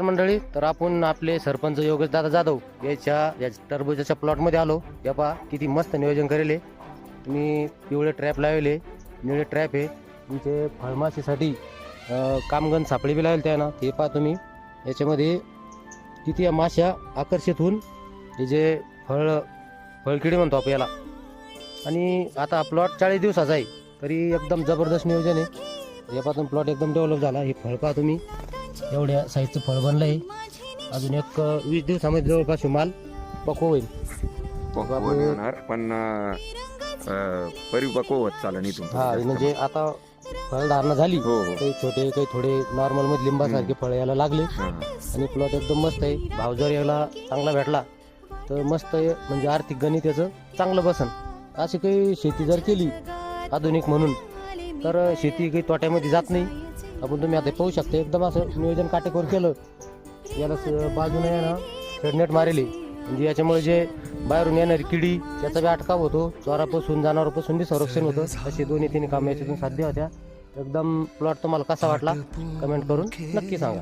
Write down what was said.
मंडळी, तर आपण आपले सरपंच योगेश दादा जाधव या टरबूजाच्या प्लॉटमध्ये आलो. या पहा किती मस्त नियोजन करेले. तुम्ही पिवळे ट्रॅप लावले, निळे ट्रॅप आहे तुमचे फळमाशीसाठी. कामगन सापळे बी लावले त्यानं, ते पहा तुम्ही. याच्यामध्ये किती या माश्या आकर्षित होऊन हे जे फळकिडी म्हणतो आपण याला. आणि आता प्लॉट 40 दिवसाचा आहे तरी एकदम जबरदस्त नियोजन आहे. या पासून प्लॉट एकदम डेव्हलप झाला. हे फळ पहा तुम्ही, एवढ्या साईजचं फळ बनलं आहे. अजून एक 20 दिवसामध्ये जवळपास माल पक्व होईल. होणार पण परिपक्व होत चालेल इथून. हा, म्हणजे आता फळधारणा झाली. हो हो. काही छोटे काही थोडे नॉर्मल मध्ये लिंबासारखे फळ यायला लागले. आणि प्लॉट एकदम मस्त आहे. भाव जर याला चांगला भेटला तर मस्त आहे, म्हणजे आर्थिक गणित याचं चांगलं बसन. अशी काही शेती जर केली आधुनिक म्हणून तर शेती काही तोट्यामध्ये जात नाही. आपण तुम्ही आता पाहू शकता एकदम असं नियोजन काटेकोर केलं. याला बाजूने आहे ना शेडनेट मारेली, म्हणजे याच्यामुळे जे बाहेरून येणारी किडी त्याचा बी अटकाव होतो. चोरापासून जनावरापासून बी संरक्षण होतं. असे दोन्ही 3 कामं याच्यातून साध्य होत्या. एकदम प्लॉट तुम्हाला कसा वाटला कमेंट करून नक्की सांगा.